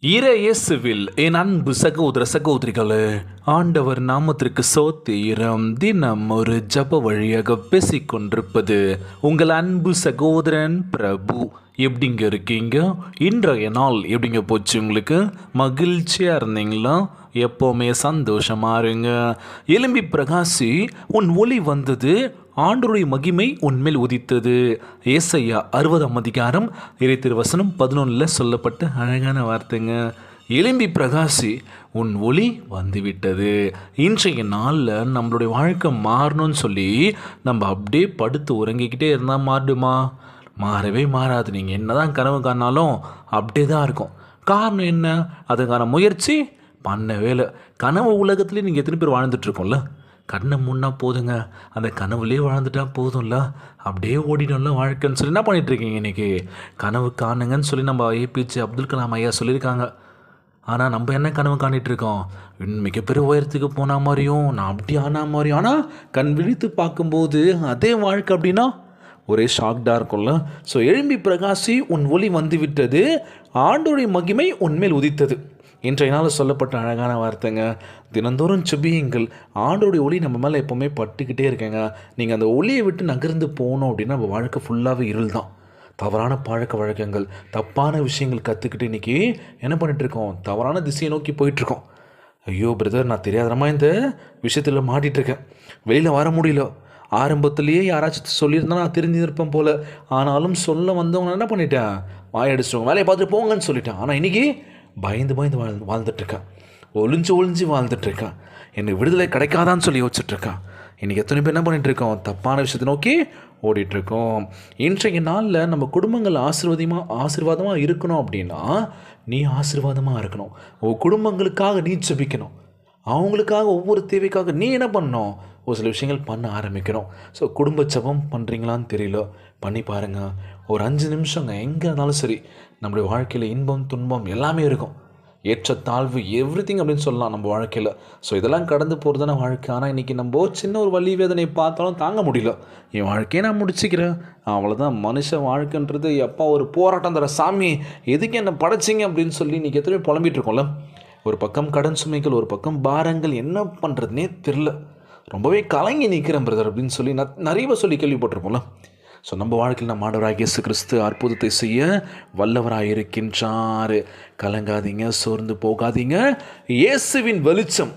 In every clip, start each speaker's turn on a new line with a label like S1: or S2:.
S1: இயேசுவில் என் அன்பு சகோதர சகோதரிகளே, ஆண்டவர் நாமத்திற்கு சோத்திரம். தினம் ஒரு ஜப வழியாக பேசிக்கொண்டிருப்பது உங்கள் அன்பு சகோதரன் பிரபு. எப்படிங்க இருக்கீங்க? இன்றைய நாள் எப்படிங்க போச்சு? உங்களுக்கு மகிழ்ச்சியாக இருந்தீங்களா? எப்போவுமே சந்தோஷமாக இருங்க. எலும்பி பிரகாசி, உன் ஒளி வந்தது, ஆண்டவருடைய மகிமை உன்மேல் உதித்தது. ஏசையா 60ஆம் அதிகாரம் இறைத்திருவசனம் 11 சொல்லப்பட்ட அழகான வார்த்தைங்க. எலும்பி பிரகாசி, உன் ஒளி வந்துவிட்டது. இன்றைய நாளில் நம்மளுடைய வாழ்க்கை மாறணும்னு சொல்லி நம்ம அப்படியே படுத்து உறங்கிக்கிட்டே இருந்தால் மாறுமா? மாறவே மாறாது. நீங்கள் என்ன தான் கனவு காணாலும் அப்படியே தான் இருக்கும். காரணம் என்ன? அதுக்கான முயற்சி பண்ணவே இல்லை. கனவு உலகத்துலேயே நீங்கள் எத்தனை பேர் வாழ்ந்துட்டுருக்கோம்ல? கண்ணை முன்னா போதுங்க, அந்த கனவுலேயே வாழ்ந்துட்டா போதும்ல, அப்படியே ஓடிடும்ல வாழ்க்கைன்னு சொல்லி என்ன பண்ணிகிட்ருக்கீங்க இன்றைக்கி? கனவு காணுங்கன்னு சொல்லி நம்ம ஏபிஜே அப்துல் கலாம் ஐயா சொல்லியிருக்காங்க. ஆனால் நம்ம என்ன கனவு காணிகிட்ருக்கோம்? மிகப்பெரிய உயரத்துக்கு போன மாதிரியும், நான் அப்படி ஆன மாதிரியும். ஆனால் கண் விழித்து பார்க்கும்போது அதே வாழ்க்கை அப்படின்னா ஒரே ஷாக்டாக இருக்கும்ல. ஸோ எழும்பி பிரகாசி, உன் ஒளி வந்துவிட்டது, ஆண்டோடைய மகிமை உன்மேல் உதித்தது. இன்றைய நாள் சொல்லப்பட்ட அழகான வார்த்தைங்க. தினந்தோறும் செபியுங்கள். ஆண்டோடைய ஒளி நம்ம மேலே எப்போவுமே பட்டுக்கிட்டே இருக்கேங்க. நீங்கள் அந்த ஒளியை விட்டு நகர்ந்து போகணும் அப்படின்னா நம்ம வாழ்க்கை ஃபுல்லாகவே இருள் தான். தவறான பழக்க வழக்கங்கள், தப்பான விஷயங்கள் கற்றுக்கிட்டு இன்றைக்கி என்ன பண்ணிகிட்ருக்கோம்? தவறான திசையை நோக்கி போயிட்டுருக்கோம். ஐயோ பிரதர், நான் தெரியாதனமாக இந்த விஷயத்தில் மாட்டிகிட்ருக்கேன், வெளியில் வர முடியல. ஆரம்பத்துலேயே யாராச்சும் சொல்லியிருந்தா நான் தெரிஞ்சிருப்பேன் போல். ஆனாலும் சொல்ல வந்தவங்க என்ன பண்ணிட்டேன்? வாயடிச்சிட்டவங்க வேலையை பார்த்துட்டு போங்கன்னு சொல்லிட்டேன். ஆனால் இன்றைக்கி பயந்து வாழ்ந்துட்டுருக்கேன், ஒளிஞ்சு வாழ்ந்துட்டுருக்கேன். எனக்கு விடுதலை கிடைக்காதான்னு சொல்லி யோசிச்சுட்ருக்கேன். இன்றைக்கி எத்தனை பேர் என்ன பண்ணிகிட்ருக்கோம்? தப்பான விஷயத்தை நோக்கி ஓடிட்டுருக்கோம். இன்றைய நாளில் நம்ம குடும்பங்கள் ஆசீர்வாதமாக இருக்கணும் அப்படின்னா நீ ஆசீர்வாதமாக இருக்கணும். குடும்பங்களுக்காக நீ ஜெபிக்கணும். அவங்களுக்காக ஒவ்வொரு தேவைக்காக நீ என்ன பண்ணணும்? ஒரு சில விஷயங்கள் பண்ண ஆரம்பிக்கணும். ஸோ குடும்ப ஜெபம் பண்ணுறீங்களான்னு தெரியல, பண்ணி பாருங்கள். ஒரு 5 நிமிஷங்க எங்கே இருந்தாலும் சரி. நம்மளுடைய வாழ்க்கையில் இன்பம் துன்பம் எல்லாமே இருக்கும், ஏற்றத்தாழ்வு எவ்ரிதிங் அப்படின்னு சொல்லலாம் நம்ம வாழ்க்கையில். ஸோ இதெல்லாம் கடந்து போகிறது தானே வாழ்க்கை. ஆனால் இன்றைக்கி நம்ம சின்ன ஒரு வலி வேதனை பார்த்தாலும் தாங்க முடியல. என் வாழ்க்கையை நான் முடிச்சுக்கிறேன், அவ்வளோதான். மனுஷ வாழ்க்கைன்றது எப்போ ஒரு போராட்டம் தர சாமி, எதுக்கு என்ன படைச்சிங்க அப்படின்னு சொல்லி இன்றைக்கி எத்தனை புலம்பிகிட்டு இருக்கோம்ல. ஒரு பக்கம் கடன் சுமைகள், ஒரு பக்கம் பாரங்கள், என்ன பண்ணுறதுனே தெரில. ரொம்பவே கலங்கி நிற்கிறேன் பிரதர் அப்படின்னு சொல்லி நிறைய சொல்லி கேள்விப்பட்டிருப்போம்ல. ஸோ நம்ம வாழ்க்கையில் நம்ம ஆண்டவராகிய இயேசு கிறிஸ்து அற்புதத்தை செய்ய வல்லவராக இருக்கின்றார். கலங்காதீங்க, சோர்ந்து போகாதீங்க. இயேசுவின் வெளிச்சம்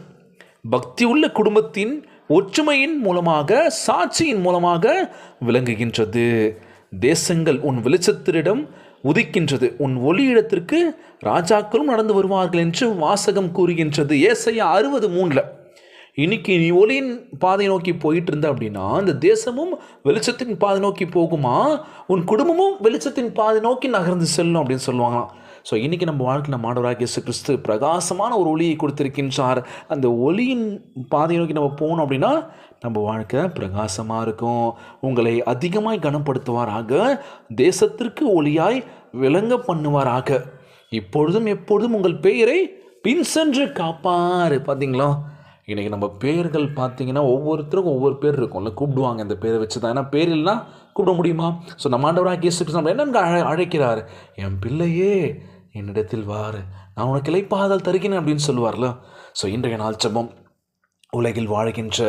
S1: பக்தி உள்ள குடும்பத்தின் ஒற்றுமையின் மூலமாக, சாட்சியின் மூலமாக விளங்குகின்றது. தேசங்கள் உன் வெளிச்சத்தினிடம் உதிக்கின்றது, உன் ஒளியிடத்திற்கு ராஜாக்களும் நடந்து வருவார்கள் என்று வாசகம் கூறுகின்றது. ஏசாயா 60:3. இன்னைக்கு நீ ஒளியின் பாதை நோக்கி போயிட்டு இருந்த அப்படின்னா அந்த தேசமும் வெளிச்சத்தின் பாதை நோக்கி போகுமா, உன் குடும்பமும் வெளிச்சத்தின் பாதை நோக்கி நகர்ந்து செல்லும் அப்படின்னு சொல்லுவாங்களாம். ஸோ இன்றைக்கி நம்ம வாழ்க்கையில் ஆண்டவராகிய இயேசு கிறிஸ்து பிரகாசமான ஒரு ஒளியை கொடுத்திருக்கின்றார். அந்த ஒளியின் பாதை நோக்கி நம்ம போகணும் அப்படின்னா நம்ம வாழ்க்கை பிரகாசமாக இருக்கும். உங்களை அதிகமாய் கனப்படுத்துவாராக, தேசத்திற்கு ஒளியாய் விளங்க பண்ணுவாராக. இப்பொழுதும் எப்பொழுதும் உங்கள் பெயரை பின் சென்று காப்பார். பார்த்தீங்களா? இன்றைக்கி நம்ம பேர்கள் பார்த்திங்கன்னா ஒவ்வொருத்தருக்கும் ஒவ்வொரு பேர் இருக்கும்ல, கூப்பிடுவாங்க இந்த பேரை வச்சு தான். ஏன்னா பேர் இல்லைனா கூப்பிட முடியுமா? ஸோ நம்ம ஆண்டவராகிய இயேசு கிறிஸ்து நம்ம என்னென்னு அழைக்கிறார்? என் பிள்ளையே என்னிடத்தில் வாரு, நான் உனக்கு இளைப்பாறுதல் தருகிறேன் அப்படின்னு சொல்லுவார்ல. ஸோ இன்றைய நாள் ஜெபம், உலகில் வாழ்கின்ற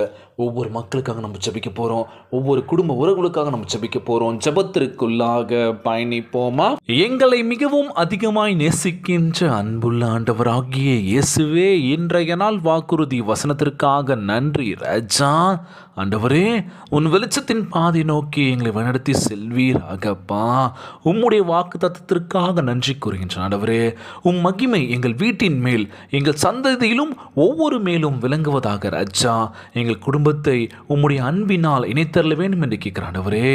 S1: ஒவ்வொரு மக்களுக்காக நம்ம ஜெபிக்க போகிறோம். ஒவ்வொரு குடும்ப உறவுகளுக்காக நம்ம ஜெபிக்க போகிறோம். ஜெபத்திற்குள்ளாக பயணிப்போமா? எங்களை மிகவும் அதிகமாய் நேசிக்கின்ற அன்புள்ள ஆண்டவராகிய இயேசுவே, இன்றைய நாள் வாக்குறுதி வசனத்திற்காக நன்றி ராஜா. ஆண்டவரே, உன் வெளிச்சத்தின் பாதை நோக்கி எங்களை வழிநடத்தி செல்வீராகப்பா. உம்முடைய வாக்கு தத்தத்திற்காக நன்றி கூறுகின்றன. ஆண்டவரே, உம் மகிமை எங்கள் வீட்டின் மேல், எங்கள் சந்ததியிலும் ஒவ்வொரு மேலும் விளங்குவதாக ராஜா. எங்கள் குடும்பத்தை உம்முடைய அன்பினால் இணைத்தரல வேண்டும் என்று கேட்கிறான். ஆண்டவரே,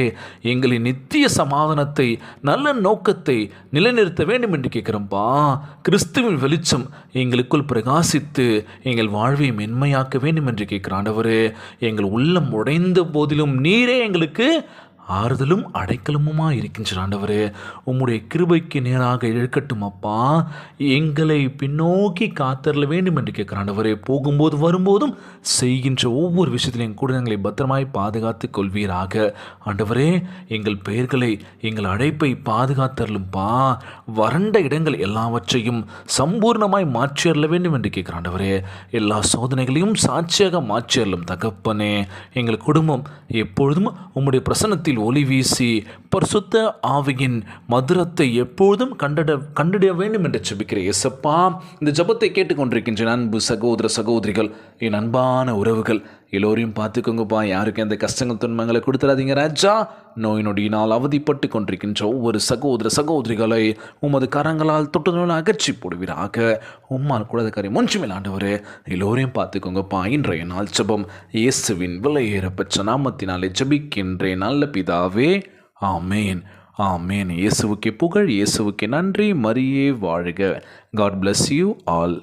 S1: எங்களின் நித்திய சமாதானத்தை, நல்ல நோக்கத்தை நிலைநிறுத்த வேண்டும் என்று கேட்கிறோம்ப்பா. கிறிஸ்துவின் வெளிச்சம் எங்களுக்குள் பிரகாசித்து எங்கள் வாழ்வை மென்மையாக்க வேண்டும் என்று கேட்கிறான். ஆண்டவரே, எங்கள் உள்ளம் உடைந்த போதிலும் நீரே எங்களுக்கு ஆறுதலும் அடைக்கலமுமாக இருக்கின்ற ஆண்டவரே, உம்முடைய கிருபைக்கு நேராக இழுக்கட்டும் அப்பா. எங்களை பின்னோக்கி காத்தரல வேண்டும் என்று கேட்கிற ஆண்டவரே, போகும்போது வரும்போதும் செய்கின்ற ஒவ்வொரு விஷயத்திலையும் கூட எங்களை பத்திரமாய் பாதுகாத்து கொள்வீராக. ஆண்டவரே, எங்கள் பெயர்களை எங்கள் அழைப்பை பாதுகாத்தரலும்பா. வறண்ட இடங்கள் எல்லாவற்றையும் சம்பூர்ணமாய் மாற்றியறல வேண்டும் என்று கேட்கிற ஆண்டவரே, எல்லா சோதனைகளையும் சாட்சியாக மாற்றியறலும் தகப்பனே. எங்கள் குடும்பம் எப்பொழுதும் உம்முடைய பிரசன்னத்தில் ஒளி வீசி பரிசுத்த ஆவியின் மதுரத்தை எப்பொழுதும் கண்டிட வேண்டும் என்று ஜெபிக்கிறேன் இயேசப்பா. இந்த ஜெபத்தை கேட்டுக்கொண்டிருக்கின்ற அன்பு சகோதர சகோதரிகள், என் அன்பான உறவுகள் எல்லோரையும் பார்த்துக்கோங்கப்பா. யாருக்கும் எந்த கஷ்டங்கள் துன்பங்களை கொடுத்துடாதீங்க ராஜா. நோய் நொடியினால் அவதிப்பட்டு கொண்டிருக்கின்ற ஒவ்வொரு சகோதர சகோதரிகளை உமது கரங்களால் தொட்டு அகற்றி போடுவீராக. உம்மால் கூடாத காரியம் ஒன்றுமேல் ஆண்டவரே, எல்லோரையும் பார்த்துக்கோங்கப்பா. இன்றைய நாள் ஜெபம் இயேசுவின் விலையேறப்பெற்ற நாமத்தினாலே ஜெபிக்கின்றேன் நல்ல பிதாவே, ஆமேன் ஆமேன். இயேசுவுக்கே புகழ், இயேசுவுக்கே நன்றி. மரியே வாழ்க. God bless you all.